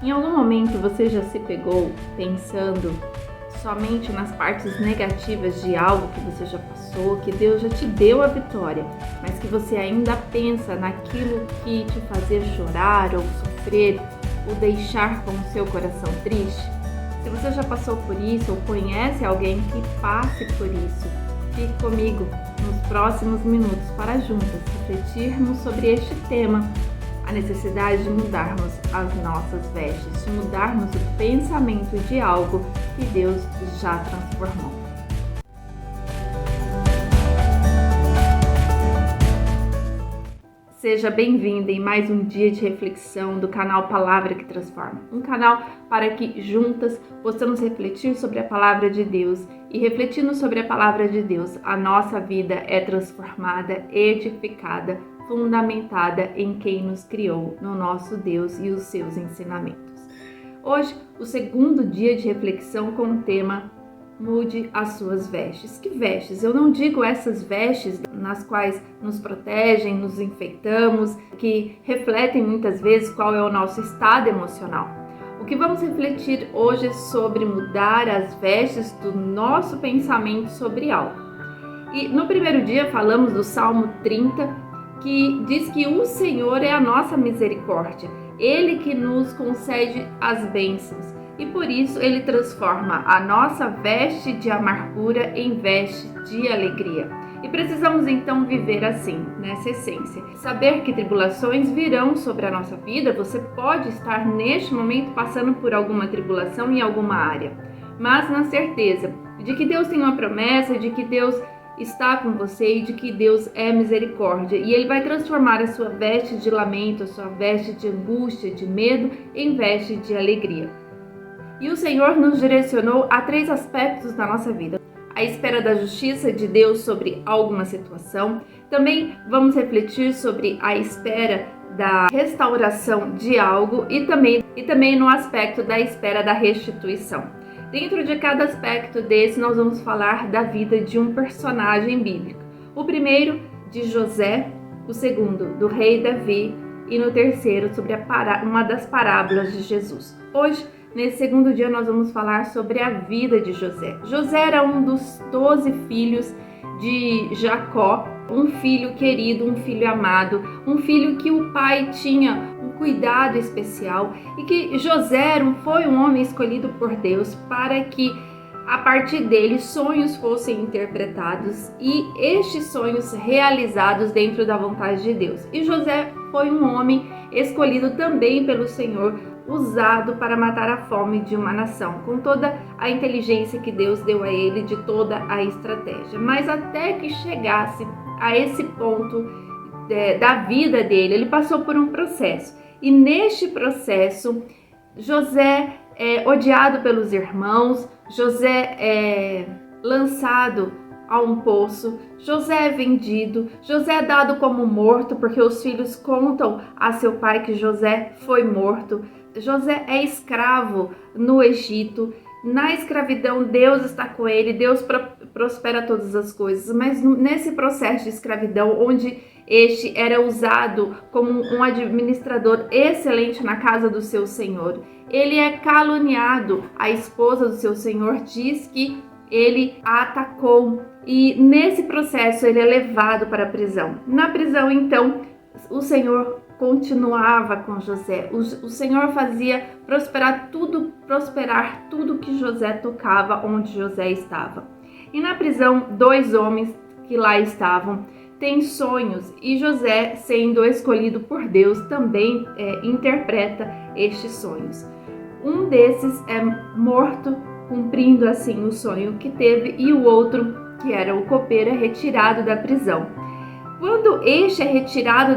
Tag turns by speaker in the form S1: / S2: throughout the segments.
S1: Em algum momento você já se pegou pensando somente nas partes negativas de algo que você já passou, que Deus já te deu a vitória, mas que você ainda pensa naquilo que te fazia chorar ou sofrer ou deixar com o seu coração triste? Se você já passou por isso ou conhece alguém que passe por isso, fique comigo nos próximos minutos para juntas refletirmos sobre este tema, a necessidade de mudarmos as nossas vestes, de mudarmos o pensamento de algo que Deus já transformou. Seja bem-vinda em mais um dia de reflexão do canal Palavra que Transforma. Um canal para que juntas possamos refletir sobre a Palavra de Deus e refletindo sobre a Palavra de Deus, a nossa vida é transformada, edificada, fundamentada em quem nos criou, no nosso Deus e os seus ensinamentos. Hoje, o segundo dia de reflexão com o tema Mude as suas vestes. Que vestes? Eu não digo essas vestes nas quais nos protegem, nos enfeitamos, que refletem muitas vezes qual é o nosso estado emocional. O que vamos refletir hoje é sobre mudar as vestes do nosso pensamento sobre algo. E no primeiro dia falamos do Salmo 30, que diz que o Senhor é a nossa misericórdia, Ele que nos concede as bênçãos. E por isso Ele transforma a nossa veste de amargura em veste de alegria. E precisamos então viver assim, nessa essência. Saber que tribulações virão sobre a nossa vida. Você pode estar neste momento passando por alguma tribulação em alguma área, mas na certeza de que Deus tem uma promessa, de que Deus está com você e de que Deus é misericórdia. E Ele vai transformar a sua veste de lamento, a sua veste de angústia, de medo, em veste de alegria. E o Senhor nos direcionou a 3 aspectos da nossa vida. A espera da justiça de Deus sobre alguma situação. Também vamos refletir sobre a espera da restauração de algo e também no aspecto da espera da restituição. Dentro de cada aspecto desse, nós vamos falar da vida de um personagem bíblico. O primeiro, de José, o segundo, do rei Davi e no terceiro, sobre uma das parábolas de Jesus. Hoje, nesse segundo dia, nós vamos falar sobre a vida de José. José era um dos 12 filhos de Jacó, um filho querido, um filho amado, um filho que o pai tinha um cuidado especial e que José foi um homem escolhido por Deus para que a partir dele sonhos fossem interpretados e estes sonhos realizados dentro da vontade de Deus. E José foi um homem escolhido também pelo Senhor, usado para matar a fome de uma nação, com toda a inteligência que Deus deu a ele, de toda a estratégia. Mas até que chegasse a esse ponto da vida dele, ele passou por um processo. E neste processo, José é odiado pelos irmãos, José é lançado a um poço, José é vendido, José é dado como morto, porque os filhos contam a seu pai que José foi morto. José é escravo no Egito. Na escravidão, Deus está com ele, Deus prospera todas as coisas. Mas nesse processo de escravidão, onde este era usado como um administrador excelente na casa do seu senhor, ele é caluniado. A esposa do seu senhor diz que ele a atacou. E nesse processo, ele é levado para a prisão. Na prisão, então, o Senhor continuava com José. O Senhor fazia prosperar tudo que José tocava, onde José estava. E na prisão, 2 homens que lá estavam têm sonhos e José, sendo escolhido por Deus, também interpreta estes sonhos. Um desses é morto, cumprindo assim o sonho que teve, e o outro, que era o copeiro, é retirado da prisão. Quando este é retirado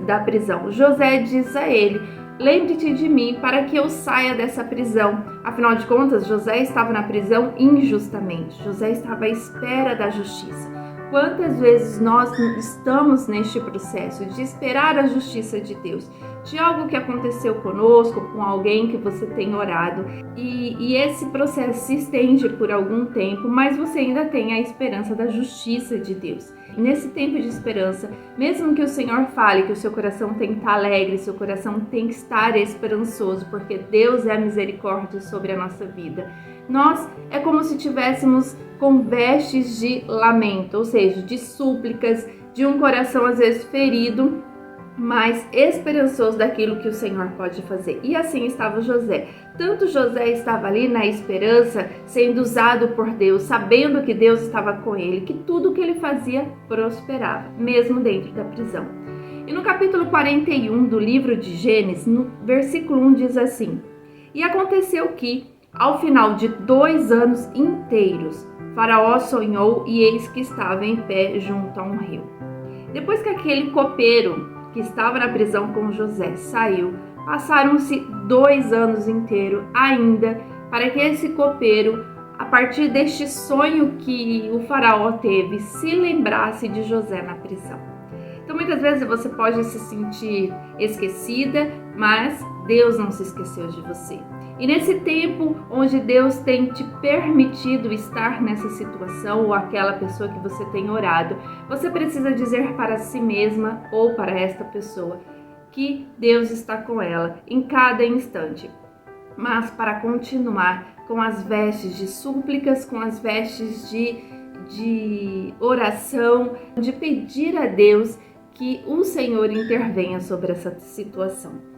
S1: da prisão, José diz a ele: lembre-te de mim para que eu saia dessa prisão. Afinal de contas, José estava na prisão injustamente. José estava à espera da justiça. Quantas vezes nós estamos neste processo de esperar a justiça de Deus, de algo que aconteceu conosco, com alguém que você tem orado, e esse processo se estende por algum tempo, mas você ainda tem a esperança da justiça de Deus. Nesse tempo de esperança, mesmo que o Senhor fale que o seu coração tem que estar alegre, seu coração tem que estar esperançoso, porque Deus é a misericórdia sobre a nossa vida. Nós é como se tivéssemos com vestes de lamento, ou seja, de súplicas, de um coração às vezes ferido, mas esperançoso daquilo que o Senhor pode fazer. E assim estava José. Tanto José estava ali na esperança, sendo usado por Deus, sabendo que Deus estava com ele, que tudo que ele fazia prosperava, mesmo dentro da prisão. E no capítulo 41 do livro de Gênesis, no versículo 1 diz assim: E aconteceu que, ao final de 2 anos inteiros, Faraó sonhou e eis que estava em pé junto a um rio. Depois que aquele copeiro que estava na prisão com José saiu, passaram-se 2 anos inteiros ainda para que esse copeiro, a partir deste sonho que o faraó teve, se lembrasse de José na prisão. Então muitas vezes você pode se sentir esquecida, mas Deus não se esqueceu de você. E nesse tempo onde Deus tem te permitido estar nessa situação ou aquela pessoa que você tem orado, você precisa dizer para si mesma ou para esta pessoa que Deus está com ela em cada instante. Mas para continuar com as vestes de súplicas, com as vestes de oração, de pedir a Deus que o Senhor intervenha sobre essa situação.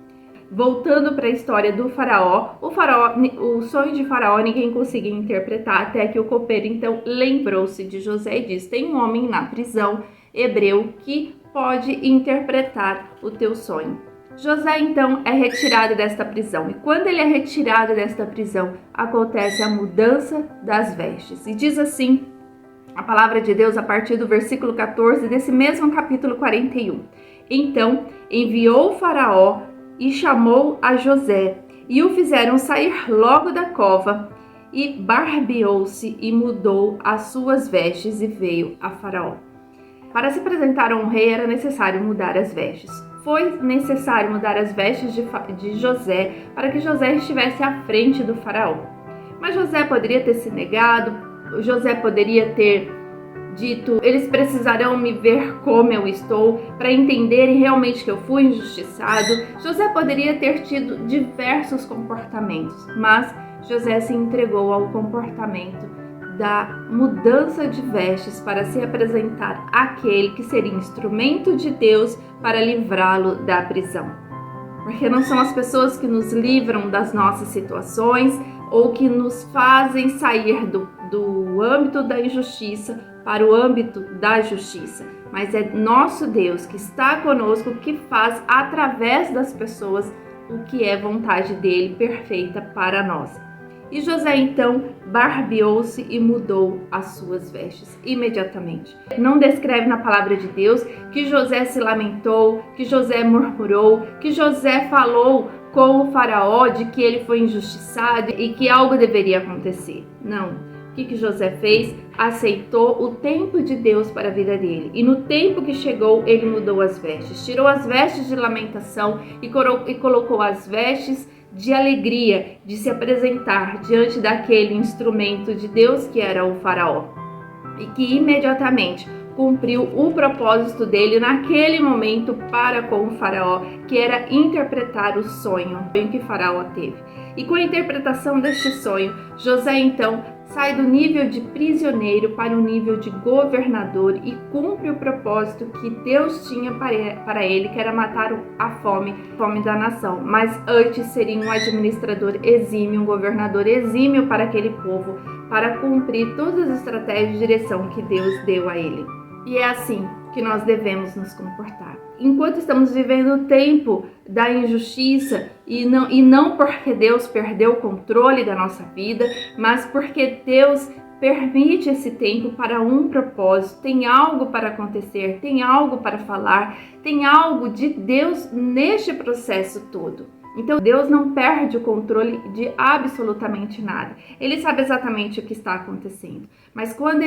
S1: Voltando para a história do faraó, o sonho de faraó ninguém conseguia interpretar, até que o copeiro então lembrou-se de José e disse: tem um homem na prisão hebreu que pode interpretar o teu sonho. José então é retirado desta prisão, e quando ele é retirado desta prisão, acontece a mudança das vestes. E diz assim a palavra de Deus a partir do versículo 14 desse mesmo capítulo 41. Então enviou o faraó e chamou a José, e o fizeram sair logo da cova, e barbeou-se e mudou as suas vestes e veio a Faraó. Para se apresentar a um rei era necessário mudar as vestes. Foi necessário mudar as vestes de José para que José estivesse à frente do Faraó. Mas José poderia ter se negado, José poderia ter dito: eles precisarão me ver como eu estou para entenderem realmente que eu fui injustiçado. José poderia ter tido diversos comportamentos, mas José se entregou ao comportamento da mudança de vestes para se apresentar àquele que seria instrumento de Deus para livrá-lo da prisão. Porque não são as pessoas que nos livram das nossas situações ou que nos fazem sair do âmbito da injustiça para o âmbito da justiça, mas é nosso Deus que está conosco, que faz através das pessoas o que é vontade dele perfeita para nós. E José então barbeou-se e mudou as suas vestes imediatamente. Não descreve na palavra de Deus que José se lamentou, que José murmurou, que José falou com o faraó de que ele foi injustiçado e que algo deveria acontecer. Não. O que José fez? Aceitou o tempo de Deus para a vida dele. E no tempo que chegou, ele mudou as vestes. Tirou as vestes de lamentação e colocou as vestes de alegria, de se apresentar diante daquele instrumento de Deus que era o faraó. E que imediatamente cumpriu o propósito dele naquele momento para com o faraó, que era interpretar o sonho que o faraó teve. E com a interpretação deste sonho, José então sai do nível de prisioneiro para o nível de governador e cumpre o propósito que Deus tinha para ele, que era matar a fome da nação. Mas antes seria um administrador exímio, um governador exímio para aquele povo, para cumprir todas as estratégias de direção que Deus deu a ele. E é assim que nós devemos nos comportar. Enquanto estamos vivendo o tempo da injustiça, e não porque Deus perdeu o controle da nossa vida, mas porque Deus permite esse tempo para um propósito, tem algo para acontecer, tem algo para falar, tem algo de Deus neste processo todo. Então Deus não perde o controle de absolutamente nada. Ele sabe exatamente o que está acontecendo. Mas quando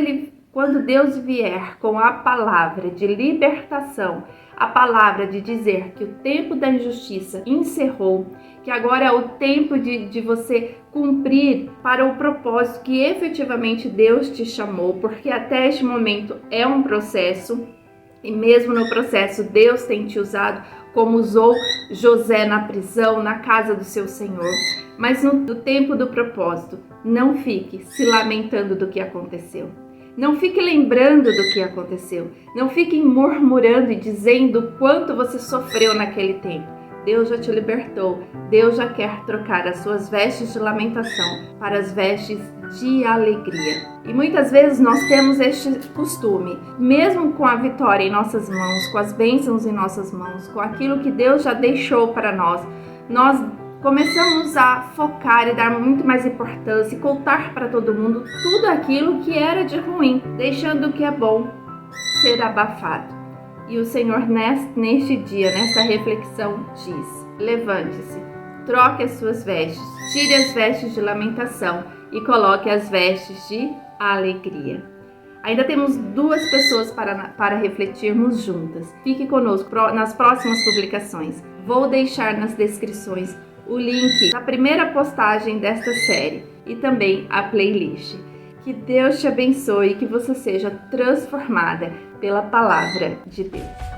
S1: quando Deus vier com a palavra de libertação, a palavra de dizer que o tempo da injustiça encerrou, que agora é o tempo de você cumprir para o propósito que efetivamente Deus te chamou, porque até este momento é um processo, e mesmo no processo Deus tem te usado como usou José na prisão, na casa do seu Senhor. Mas no tempo do propósito, não fique se lamentando do que aconteceu. Não fique lembrando do que aconteceu. Não fique murmurando e dizendo o quanto você sofreu naquele tempo. Deus já te libertou. Deus já quer trocar as suas vestes de lamentação para as vestes de alegria. E muitas vezes nós temos este costume, mesmo com a vitória em nossas mãos, com as bênçãos em nossas mãos, com aquilo que Deus já deixou para nós, nós começamos a focar e dar muito mais importância e contar para todo mundo tudo aquilo que era de ruim, deixando o que é bom ser abafado. E o Senhor neste dia, nesta reflexão, diz: levante-se, troque as suas vestes, tire as vestes de lamentação e coloque as vestes de alegria. Ainda temos 2 pessoas para refletirmos juntas. Fique conosco nas próximas publicações. Vou deixar nas descrições o link da primeira postagem desta série e também a playlist. Que Deus te abençoe e que você seja transformada pela palavra de Deus.